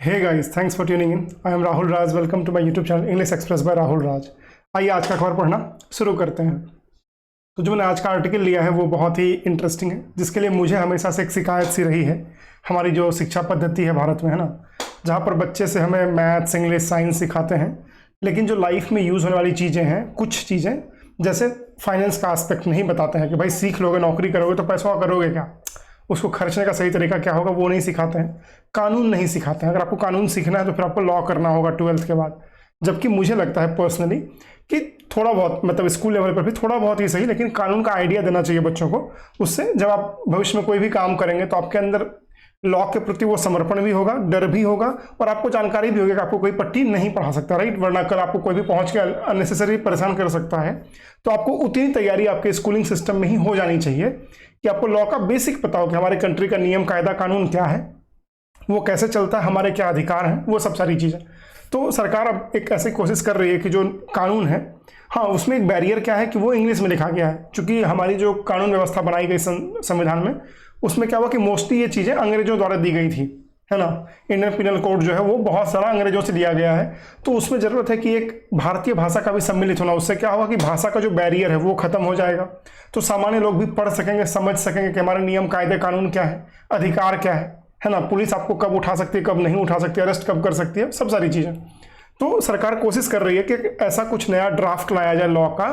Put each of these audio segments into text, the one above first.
Hey guys, thanks for tuning in. I am Rahul Raj. Welcome to my YouTube channel English Express by Rahul Raj. आइए आज का खबर पढ़ना शुरू करते हैं। तो जो मैंने आज का आर्टिकल लिया है वो बहुत ही इंटरेस्टिंग है, जिसके लिए मुझे हमेशा से एक शिकायत सी रही है। हमारी जो शिक्षा पद्धति है भारत में, है ना, जहाँ पर बच्चे से हमें मैथ्स, इंग्लिश, साइंस सिखाते हैं, लेकिन जो लाइफ में यूज़ होने वाली चीज़ें हैं, कुछ चीज़ें जैसे फाइनेंस का एस्पेक्ट नहीं बताते हैं कि भाई सीख लोगे, नौकरी करोगे तो पैसा करोगे क्या, उसको खर्चने का सही तरीका क्या होगा, वो नहीं सिखाते हैं। कानून नहीं सिखाते हैं। अगर आपको कानून सीखना है तो फिर आपको लॉ करना होगा 12th के बाद। जबकि मुझे लगता है पर्सनली कि थोड़ा बहुत, मतलब स्कूल लेवल पर भी थोड़ा बहुत ही सही, लेकिन कानून का आइडिया देना चाहिए बच्चों को। उससे जब आप भविष्य में कोई भी काम करेंगे तो आपके अंदर लॉ के प्रति वो समर्पण भी होगा, डर भी होगा, और आपको जानकारी भी होगी कि आपको कोई पट्टी नहीं पढ़ा सकता, राइट। वरना कल आपको कोई भी पहुंच के अननेसेसरी परेशान कर सकता है। तो आपको उतनी तैयारी आपके स्कूलिंग सिस्टम में ही हो जानी चाहिए कि आपको लॉ का बेसिक पता हो कि हमारे कंट्री का नियम, कायदा, कानून क्या है, वो कैसे चलता है, हमारे क्या अधिकार हैं, वो सब सारी चीज़ें। तो सरकार अब एक ऐसी कोशिश कर रही है कि जो कानून है, हाँ, उसमें एक बैरियर क्या है कि वो इंग्लिश में लिखा गया है। चूंकि हमारी जो कानून व्यवस्था बनाई गई संविधान में, उसमें क्या हुआ कि मोस्टली ये चीज़ें अंग्रेजों द्वारा दी गई थी, है ना। इंडियन पिनल कोड जो है वो बहुत सारा अंग्रेजों से लिया गया है। तो उसमें ज़रूरत है कि एक भारतीय भाषा का भी सम्मिलित होना। उससे क्या होगा कि भाषा का जो बैरियर है वो खत्म हो जाएगा। तो सामान्य लोग भी पढ़ सकेंगे, समझ सकेंगे कि हमारे नियम, कायदे, कानून क्या है, अधिकार क्या है ना। पुलिस आपको कब उठा सकती है, कब नहीं उठा सकती है, अरेस्ट कब कर सकती है, सब सारी चीज़ें। तो सरकार कोशिश कर रही है कि ऐसा कुछ नया ड्राफ्ट लाया जाए लॉ का,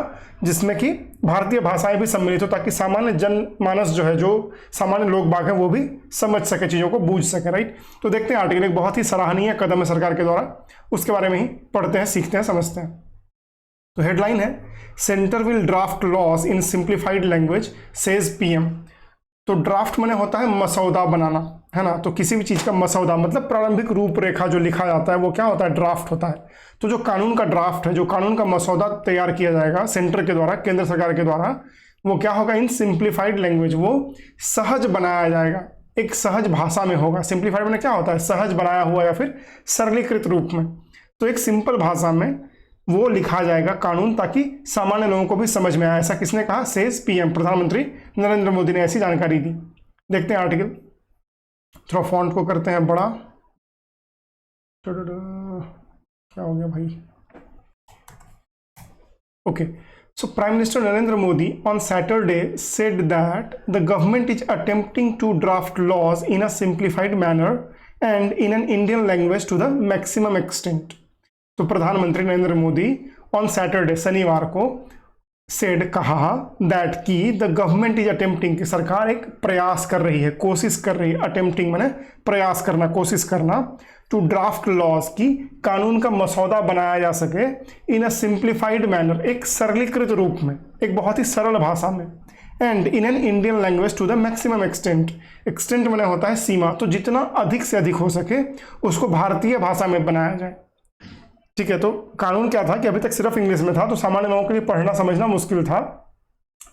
जिसमें कि भारतीय भाषाएं भी सम्मिलित हो, ताकि सामान्य जनमानस जो है, जो सामान्य लोग बाग हैं, वो भी समझ सके, चीज़ों को बूझ सके, राइट। तो देखते हैं आर्टिकल, एक बहुत ही सराहनीय कदम है सरकार के द्वारा। उसके बारे में ही पढ़ते हैं, सीखते हैं, समझते हैं। तो हेडलाइन है, centre will draft laws in simplified language says PM. तो ड्राफ्ट माने होता है मसौदा बनाना, है ना। तो किसी भी चीज़ का मसौदा मतलब प्रारंभिक रूपरेखा जो लिखा जाता है वो क्या होता है, ड्राफ्ट होता है। तो जो कानून का ड्राफ्ट है, जो कानून का मसौदा तैयार किया जाएगा सेंटर के द्वारा, केंद्र सरकार के द्वारा, वो क्या होगा, इन सिंप्लीफाइड लैंग्वेज, वो सहज बनाया जाएगा, एक सहज भाषा में होगा। सिंप्लीफाइड में क्या होता है, सहज बनाया हुआ या फिर सरलीकृत रूप में। तो एक सिंपल भाषा में वो लिखा जाएगा कानून, ताकि सामान्य लोगों को भी समझ में आए। ऐसा किसने कहा, सेज पीएम, प्रधानमंत्री नरेंद्र मोदी ने ऐसी जानकारी दी। देखते हैं आर्टिकल, थोड़ा फॉन्ट को करते हैं बड़ा। क्या हो गया भाई, okay. So prime minister Narendra Modi on Saturday said that the government is attempting to draft laws in a simplified manner and in an Indian language to the maximum extent. तो प्रधानमंत्री नरेंद्र मोदी ऑन सैटरडे, शनिवार को, सेड, कहा, that की the government is attempting, कि सरकार एक प्रयास कर रही है, कोशिश कर रही है। अटेम्प्टिंग माने प्रयास करना, कोशिश करना। टू ड्राफ्ट लॉज, की कानून का मसौदा बनाया जा सके, इन अ सिंप्लीफाइड मैनर, एक सरलीकृत रूप में, एक बहुत ही सरल भाषा में, and in an Indian language to the maximum extent. Extent माने होता है सीमा, तो जितना अधिक से अधिक हो सके उसको भारतीय भाषा में बनाया जाए, ठीक है। तो कानून क्या था कि अभी तक सिर्फ इंग्लिश में था, तो सामान्य लोगों के लिए पढ़ना समझना मुश्किल था।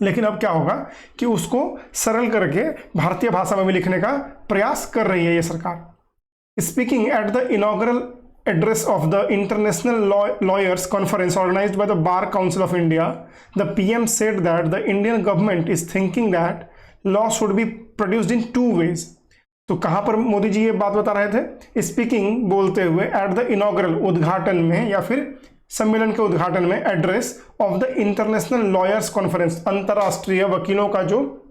लेकिन अब क्या होगा कि उसको सरल करके भारतीय भाषा में भी लिखने का प्रयास कर रही है ये सरकार। Speaking at the inaugural address of the international lawyers conference organised by the bar council of India, the PM said that the Indian government is thinking that law should be produced in 2 ways। तो कहाँ पर मोदी जी ये बात बता रहे थे, speaking, बोलते हुए, एट द इनॉग्रल, उद्घाटन में या फिर सम्मेलन के उद्घाटन में, address of the international lawyers conference, अंतर्राष्ट्रीय वकीलों का जो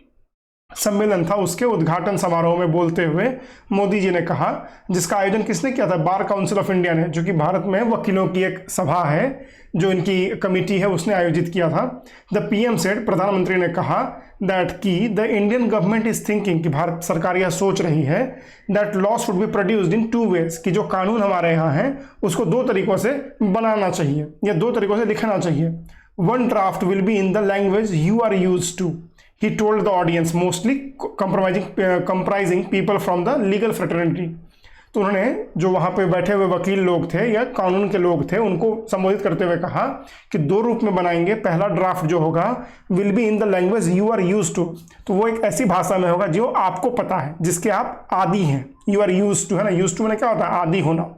सम्मेलन था उसके उद्घाटन समारोह में बोलते हुए मोदी जी ने कहा, जिसका आयोजन किसने किया था, बार काउंसिल ऑफ इंडिया ने, जो कि भारत में वकीलों की एक सभा है, जो इनकी कमेटी है, उसने आयोजित किया था। द पीएम सेड, प्रधानमंत्री ने कहा, दैट की the Indian government is thinking, कि भारत सरकार यह सोच रही है, that law should be produced in 2 ways, कि जो कानून हमारे यहाँ है उसको 2 तरीकों से बनाना चाहिए या 2 तरीकों से लिखना चाहिए। One draft will be in the language you are used to, he told the audience, mostly comprising people from the legal fraternity। तो उन्होंने जो वहाँ पे बैठे हुए वकील लोग थे या कानून के लोग थे, उनको संबोधित करते हुए कहा कि 2 रूप में बनाएंगे। पहला ड्राफ्ट जो होगा, will be in the language you are use to, तो वो एक ऐसी भाषा में होगा जो आपको पता है, जिसके आप आदी हैं। यू आर यूज टू, है ना, यूज टू मैंने क्या होता है, आदी होना।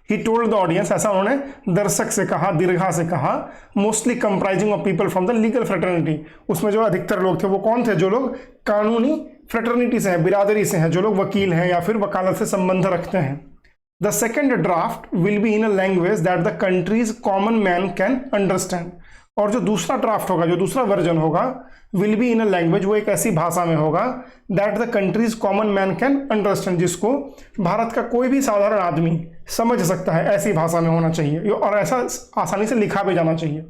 ही टोल्ड द ऑडियंस, ऐसा उन्होंने दर्शक से कहा, दीर्घा से कहा, mostly comprising of people from the legal fraternity. उसमें जो अधिकतर लोग थे वो कौन थे, जो लोग कानूनी फ्रेटर्निटी से हैं, बिरादरी से हैं, जो लोग वकील हैं या फिर वकालत से संबंध रखते हैं। The second draft will be in a language that the countries common man can understand. और जो दूसरा ड्राफ्ट होगा, जो दूसरा वर्जन होगा, will be in a language, वो एक ऐसी भाषा में होगा that the countries common man can understand, जिसको भारत का कोई भी साधारण आदमी समझ सकता है, ऐसी भाषा में होना चाहिए और ऐसा आसानी से लिखा भी जाना चाहिए।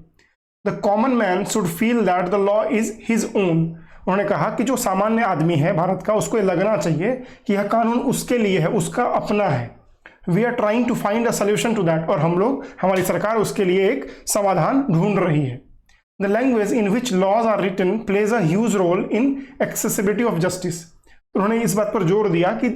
The common man should feel that the law is his own. उन्होंने कहा कि जो सामान्य आदमी है भारत का, उसको ये लगना चाहिए कि यह कानून उसके लिए है, उसका अपना है। We are trying to find a solution to that, और हम लोग, हमारी सरकार उसके लिए एक समाधान ढूंढ रही है। The language in which laws are written plays a huge role in accessibility of justice. उन्होंने इस बात पर जोर दिया कि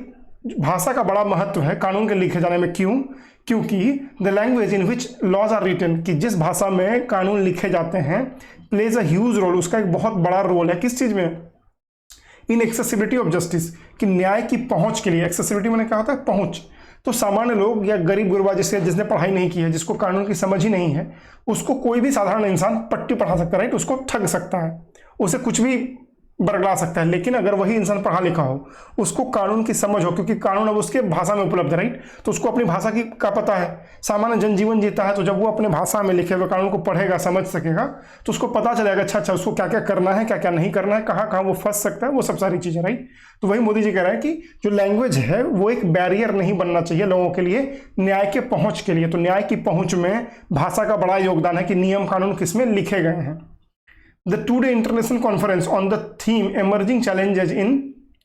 भाषा का बड़ा महत्व है कानून के लिखे जाने में। क्यों? क्योंकि the language in which laws are written, कि जिस भाषा में कानून लिखे जाते हैं, प्लेज अ ह्यूज रोल, उसका एक बहुत बड़ा रोल है। किस चीज में? इन एक्सेसिबिलिटी ऑफ जस्टिस, कि न्याय की पहुंच के लिए। एक्सेसिबिलिटी मैंने कहा था पहुंच, तो सामान्य लोग या गरीब गुरबा, जिसने पढ़ाई नहीं की है, जिसको कानून की समझ ही नहीं है, उसको कोई भी साधारण इंसान पट्टी पढ़ा सकता है, राइट? उसको ठग सकता है, उसे कुछ भी बरगला सकता है। लेकिन अगर वही इंसान पढ़ा लिखा हो, उसको कानून की समझ हो, क्योंकि कानून अब उसके भाषा में उपलब्ध है, राइट? तो उसको अपनी भाषा की का पता है, सामान्य जनजीवन जीता है, तो जब वो अपने भाषा में लिखे हुए कानून को पढ़ेगा, समझ सकेगा, तो उसको पता चलेगा अच्छा उसको क्या क्या करना है, क्या क्या नहीं करना है, कहाँ कहाँ वो फंस सकता है, वो सब सारी चीजें, राइट? तो वही मोदी जी कह रहे हैं कि जो लैंग्वेज है वो एक बैरियर नहीं बनना चाहिए लोगों के लिए न्याय के पहुंच के लिए। तो न्याय की पहुंच में भाषा का बड़ा योगदान है कि नियम कानून किसमें लिखे गए हैं। The two-day international conference on the theme emerging challenges in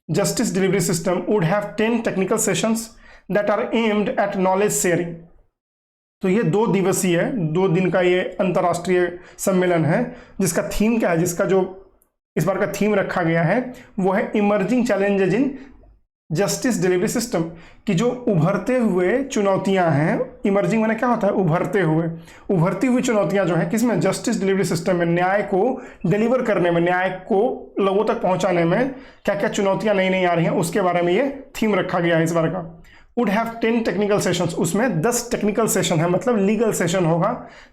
justice delivery system would have 10 technical sessions that are aimed at knowledge sharing। तो ये 2 दिवसीय, 2 दिन का ये अंतर्राष्ट्रीय सम्मेलन है, जिसका थीम क्या है, जिसका जो इस बार का थीम रखा गया है वो है इमर्जिंग चैलेंजेज इन जस्टिस डिलीवरी सिस्टम, की जो उभरते हुए चुनौतियां हैं। इमर्जिंग माने क्या होता है? उभरते हुए, उभरती हुई चुनौतियां जो हैं किसमें? जस्टिस डिलीवरी सिस्टम में, न्याय को डिलीवर करने में, न्याय को लोगों तक पहुंचाने में क्या क्या चुनौतियां नई नई आ रही हैं, उसके बारे में ये थीम रखा गया है इस बार का। वुड हैव 10 टेक्निकल सेशंस, उसमें 10 टेक्निकल सेशन है, मतलब लीगल सेशन होगा,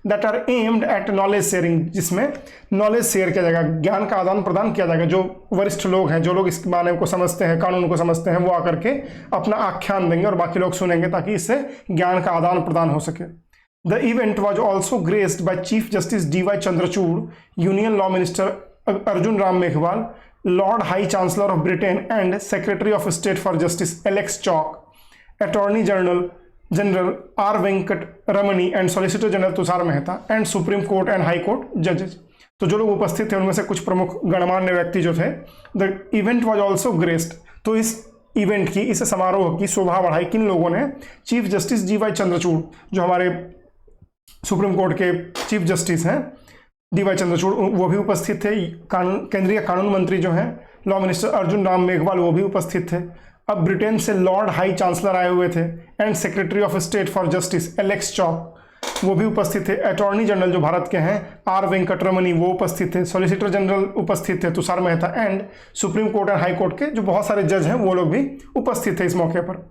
that are aimed at knowledge sharing, जिसमें नॉलेज शेयर किया जाएगा, ज्ञान का आदान प्रदान किया जाएगा। जो वरिष्ठ लोग हैं, जो लोग इस माने को समझते हैं, कानून को समझते हैं, वो आकर के अपना आख्यान देंगे और बाकी लोग सुनेंगे, ताकि इससे ज्ञान का आदान प्रदान हो सके। The event was also graced by chief justice DY Chandrachud, union law minister Arjun Ram Meghwal, lord high chancellor of Britain and secretary of state for justice Alex Chalk, attorney general R Venkataramani and solicitor general Tushar Mehta and supreme court and high court जजेस। तो जो लोग उपस्थित थे उनमें से कुछ प्रमुख गणमान्य व्यक्ति जो थे। The event was also graced, तो इस इवेंट की, इस समारोह की शोभा बढ़ाई किन लोगों ने? चीफ जस्टिस DY चंद्रचूड़, जो हमारे सुप्रीम कोर्ट के चीफ जस्टिस हैं DY चंद्रचूड़, वो भी उपस्थित थे। केंद्रीय कानून मंत्री जो हैं लॉ मिनिस्टर अर्जुन राम मेघवाल, वो भी उपस्थित थे। अब ब्रिटेन से लॉर्ड हाई चांसलर आए हुए थे and secretary of state for justice Alex Chalk, वो भी उपस्थित थे। अटॉर्नी जनरल जो भारत के हैं R वेंकट रमनी, वो उपस्थित थे। सॉलिसिटर जनरल उपस्थित थे Tushar Mehta, and supreme court and high court के जो बहुत सारे जज हैं वो लोग भी उपस्थित थे इस मौके पर।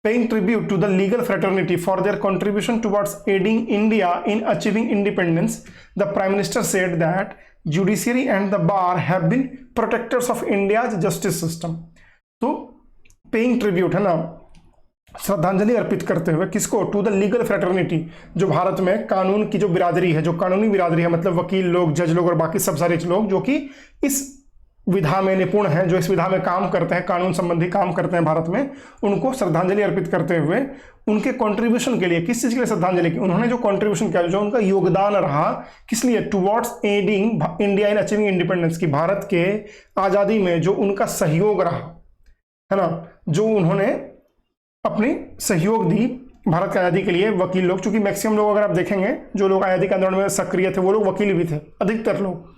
Paying tribute to the legal fraternity for their contribution towards aiding India in achieving independence, the prime minister said that judiciary and the bar have been protectors of India's justice system. तो paying tribute है ना, श्रद्धांजलि अर्पित करते हुए किसको? To the legal fraternity, जो भारत में कानून की जो बिरादरी है, जो कानूनी बिरादरी है, मतलब वकील लोग, जज लोग और बाकी सब सारे लोग जो कि इस विधा में निपुण हैं, जो इस विधा में काम करते हैं, कानून संबंधी काम करते हैं भारत में, उनको श्रद्धांजलि अर्पित करते हुए उनके कंट्रीब्यूशन के लिए, किस चीज के लिए श्रद्धांजलि की? उन्होंने जो कंट्रीब्यूशन किया, जो उनका योगदान रहा, किस लिए? Towards aiding India in achieving independence, की भारत के आजादी में जो उनका सहयोग रहा है ना, जो उन्होंने अपनी सहयोग दी भारत की आज़ादी के लिए। वकील लोग, चूंकि मैक्सिमम लोग, अगर आप देखेंगे जो लोग आज़ादी के आंदोलन में सक्रिय थे, वो लोग वकील भी थे, अधिकतर लोग,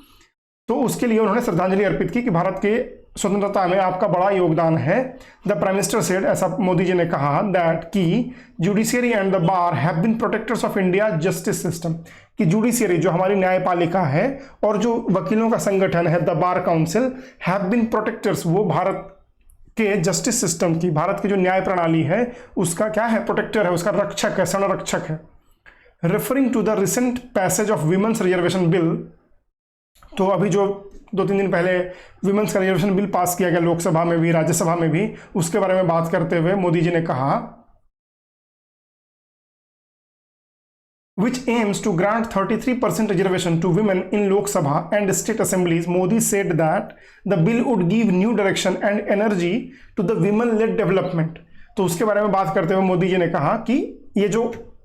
तो उसके लिए उन्होंने श्रद्धांजलि अर्पित की कि भारत के स्वतंत्रता में आपका बड़ा योगदान है। द प्राइम मिनिस्टर सेड, ऐसा मोदी जी ने कहा, दैट की judiciary and the bar have been protectors of India justice system, कि जुडिशियरी जो हमारी न्यायपालिका है और जो वकीलों का संगठन है the bar council, have been protectors, वो भारत के जस्टिस सिस्टम की, भारत की जो न्याय प्रणाली है उसका क्या है? प्रोटेक्टर है, उसका रक्षक है, संरक्षक है। Referring to the recent passage of women's reservation bill, तो अभी जो 2-3 दिन पहले विमेंस का रिजर्वेशन बिल पास किया गया लोकसभा में भी, राज्यसभा में भी, उसके बारे में बात करते हुए मोदी जी ने कहा which aims to grant 33% reservation to women in Lok Sabha and state assemblies, Modi said that the bill would give new direction and energy to the women-led development. तो उसके बारे में बात करते हुए मोदी जी ने कहा कि ये जो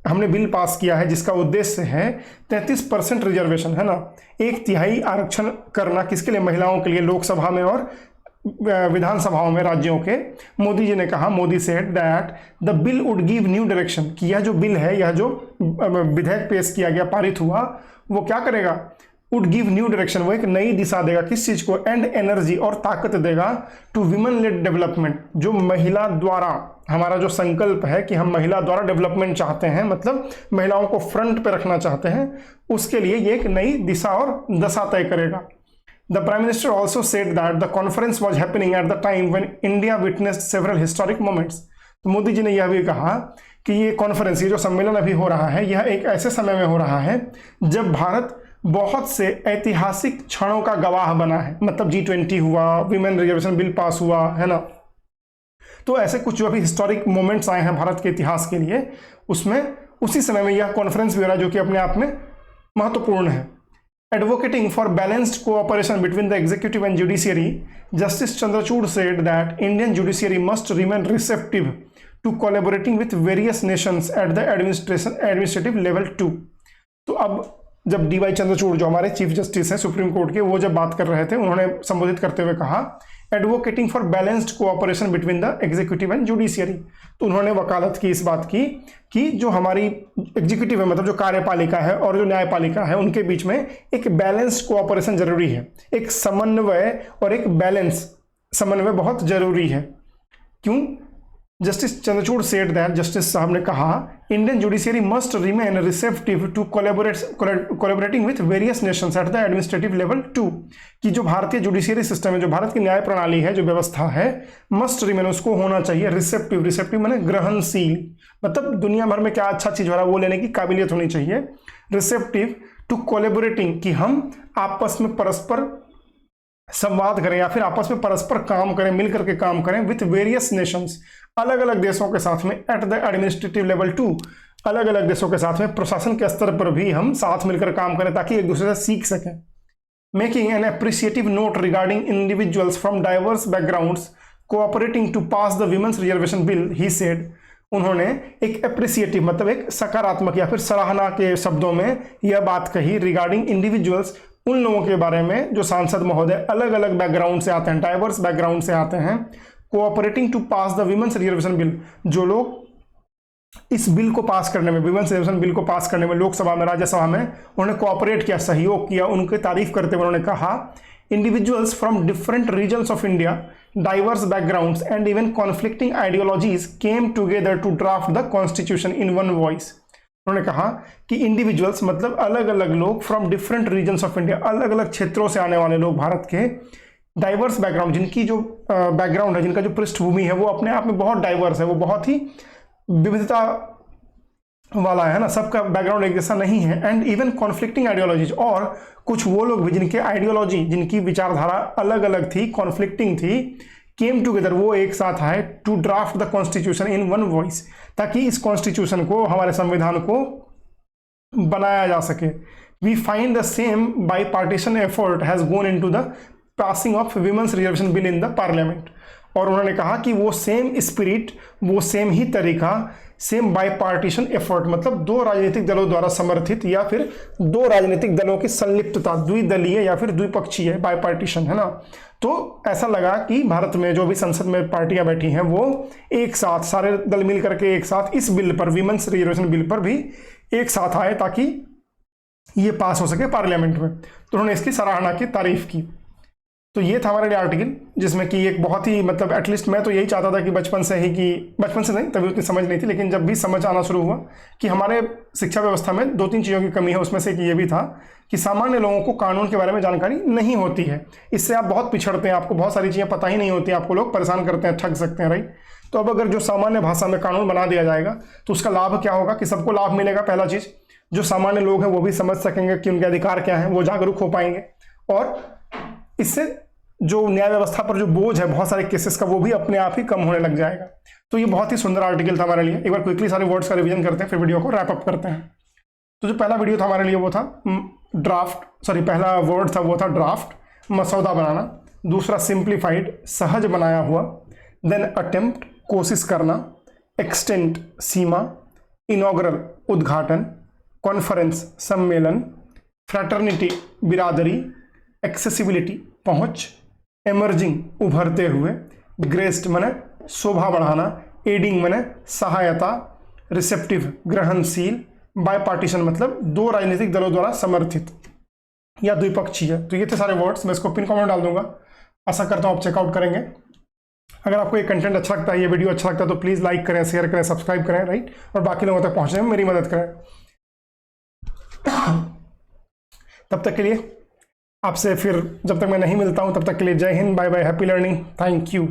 हमने बिल पास किया है जिसका उद्देश्य है 33% रिजर्वेशन, है ना, 1/3 आरक्षण करना, किसके लिए? महिलाओं के लिए, लोकसभा में और विधानसभाओं में राज्यों के। मोदी जी ने कहा, Modi said that the bill would give new direction, कि यह जो बिल है, यह जो विधेयक पेश किया गया, पारित हुआ, वो क्या करेगा? वुड गिव न्यू डायरेक्शन, वो एक नई दिशा देगा, किस चीज को? एंड एनर्जी, और ताकत देगा टू विमेन लेड डेवलपमेंट, जो महिला द्वारा, हमारा जो संकल्प है कि हम महिला द्वारा डेवलपमेंट चाहते हैं, मतलब महिलाओं को फ्रंट पे रखना चाहते हैं, उसके लिए ये एक नई दिशा और दशा तय करेगा। The Prime Minister also said that the conference was happening at the time when India witnessed several historic moments. तो मोदी जी ने यह भी कहा कि ये कॉन्फ्रेंस, ये जो सम्मेलन अभी हो रहा है, यह एक ऐसे समय में हो रहा है जब भारत बहुत से ऐतिहासिक क्षणों का गवाह बना है। मतलब G20 हुआ, विमेन रिजर्वेशन बिल पास हुआ, है ना। तो ऐसे कुछ जो अभी हिस्टोरिक मोमेंट्स आए हैं भारत के इतिहास के लिए, उसमें उसी समय में यह कॉन्फ्रेंस भी हो रहा है, जो कि अपने आप में महत्वपूर्ण है। Advocating for balanced cooperation between the executive and judiciary, Justice Chandrachud said that Indian judiciary must remain receptive to collaborating with various nations at the administrative level too. तो अब जब DY चंद्रचूड़, जो हमारे चीफ जस्टिस हैं supreme court के, वो जब बात कर रहे थे, उन्होंने संबोधित करते हुए कहा, advocating for balanced cooperation between the executive and judiciary. तो उन्होंने वकालत की इस बात की कि जो हमारी एग्जीक्यूटिव है, मतलब जो कार्यपालिका है और जो न्यायपालिका है, उनके बीच में एक बैलेंस्ड कोऑपरेशन जरूरी है, एक समन्वय और एक बैलेंस समन्वय बहुत जरूरी है। क्यों? Justice Chandrachud said that, justice साहब ने कहा, Indian judiciary must remain receptive to collaborating with various nations at the administrative level too, कि जो भारतीय जुडिशियरी सिस्टम है, जो भारत की न्याय प्रणाली है, जो व्यवस्था है, मस्ट रिमेन, उसको होना चाहिए रिसेप्टिव। रिसेप्टिव माने ग्रहणशील, मतलब दुनिया भर में क्या अच्छा चीज हो रहा है वो लेने की काबिलियत होनी चाहिए। रिसेप्टिव टू कोलैबोरेटिंग, कि हम आपस में परस्पर संवाद करें या फिर आपस में परस्पर काम करें, मिलकर के काम करें, विथ वेरियस नेशंस, अलग अलग देशों के साथ में, at the administrative level too, अलग अलग देशों के साथ में प्रशासन के स्तर पर भी हम साथ मिलकर काम करें ताकि एक दूसरे से सीख सकें। Making an appreciative note regarding individuals from diverse backgrounds cooperating to pass the women's reservation bill, he said. उन्होंने एक एप्रिसिएटिव, मतलब एक सकारात्मक या फिर सराहना के शब्दों में यह बात कही, रिगार्डिंग इंडिविजुअल्स, उन लोगों के बारे में जो सांसद महोदय अलग अलग बैकग्राउंड से आते हैं, डाइवर्स बैकग्राउंड से आते हैं, cooperating to pass the women's reservation bill, जो लोग इस बिल को पास करने में, विमेंस रिजर्वेशन बिल को पास करने में लोकसभा में, राज्यसभा में उन्होंने कोऑपरेट किया, सहयोग किया, उनकी तारीफ करते हुए उन्होंने कहा, individuals from different regions of India, diverse backgrounds and even conflicting ideologies came together to draft the constitution in one voice. उन्होंने कहा कि इंडिविजुअल्स मतलब अलग अलग लोग, from different regions of India, अलग अलग क्षेत्रों से आने वाले लोग भारत के, डाइवर्स बैकग्राउंड, जिनकी जो बैकग्राउंड है, जिनका जो पृष्ठभूमि है, वो अपने आप में बहुत डाइवर्स है, वो बहुत ही विविधता वाला है ना, सबका बैकग्राउंड एक जैसा नहीं है। एंड इवन कॉन्फ्लिक्टिंग आइडियोलॉजीज, और कुछ वो लोग भी जिनके आइडियोलॉजी, जिनकी विचारधारा अलग अलग थी, कॉन्फ्लिक्टिंग थी, केम टुगेदर, वो एक साथ आए, to draft the constitution in one voice, ताकि इस कॉन्स्टिट्यूशन को, हमारे संविधान को बनाया जा सके। We find the same bipartisan effort has gone into the passing of women's reservation bill in the parliament. और उन्होंने कहा कि वो सेम स्पिरिट, वो सेम ही तरीका, सेम बाई पार्टीशन एफर्ट, मतलब दो राजनीतिक दलों द्वारा समर्थित या फिर दो राजनीतिक दलों की संलिप्तता, द्विदलीय या फिर द्विपक्षीय, बाई पार्टीशन, है ना। तो ऐसा लगा कि भारत में जो भी संसद में पार्टियां बैठी हैं, वो एक साथ, सारे दल मिल करके एक साथ इस बिल पर, विमेंस रिजर्वेशन बिल पर भी एक साथ आए ताकि ये पास हो सके पार्लियामेंट में। तो उन्होंने इसकी सराहना की, तारीफ की। तो ये था हमारे लिए आर्टिकल, जिसमें कि एक बहुत ही, मतलब एटलीस्ट मैं तो यही चाहता था कि बचपन से ही, कि बचपन से नहीं, तभी उतनी समझ नहीं थी, लेकिन जब भी समझ आना शुरू हुआ कि हमारे शिक्षा व्यवस्था में 2-3 चीज़ों की कमी है, उसमें से एक ये भी था कि सामान्य लोगों को कानून के बारे में जानकारी नहीं होती है। इससे आप बहुत पिछड़ते हैं, आपको बहुत सारी चीज़ें पता ही नहीं होती, आपको लोग परेशान करते हैं, ठग सकते हैं, राइट। तो अब अगर जो सामान्य भाषा में कानून बना दिया जाएगा तो उसका लाभ क्या होगा कि सबको लाभ मिलेगा। पहला चीज़, जो सामान्य लोग हैं वो भी समझ सकेंगे कि उनके अधिकार क्या हैं, वो जागरूक हो पाएंगे, और इससे जो न्याय व्यवस्था पर जो बोझ है बहुत सारे केसेस का, वो भी अपने आप ही कम होने लग जाएगा। तो ये बहुत ही सुंदर आर्टिकल था हमारे लिए। एक बार क्विकली सारे वर्ड्स का रिवीजन करते हैं, फिर वीडियो को रैप अप करते हैं। तो जो पहला वीडियो था हमारे लिए वो था ड्राफ्ट, सॉरी पहला वर्ड था वो था ड्राफ्ट, मसौदा बनाना। दूसरा सिंप्लीफाइड, सहज बनाया हुआ। देन अटेम्प्ट, कोशिश करना। एक्सटेंट, सीमा। इनॉग्रल, उद्घाटन। कॉन्फ्रेंस, सम्मेलन। फ्रैटर्निटी, बिरादरी। एक्सेसिबिलिटी, पहुंच। एमर्जिंग, उभरते हुए। ग्रेस्ड माने शोभा बढ़ाना। एडिंग माने सहायता। रिसेप्टिव, ग्रहणशील। बायपार्टीशन मतलब दो राजनीतिक दलों द्वारा समर्थित या द्विपक्षीय। तो ये थे सारे वर्ड्स, मैं इसको पिन कमेंट डाल दूंगा, आशा करता हूँ आप चेकआउट करेंगे। अगर आपको ये कंटेंट अच्छा लगता है, ये वीडियो अच्छा लगता है तो प्लीज़ लाइक करें, शेयर करें, सब्सक्राइब करें, राइट, और बाकी लोगों तक पहुंचने में मेरी मदद करें। तब तक के लिए आपसे फिर जब तक मैं नहीं मिलता हूं तब तक के लिए Jai Hind, bye bye, happy learning, thank you.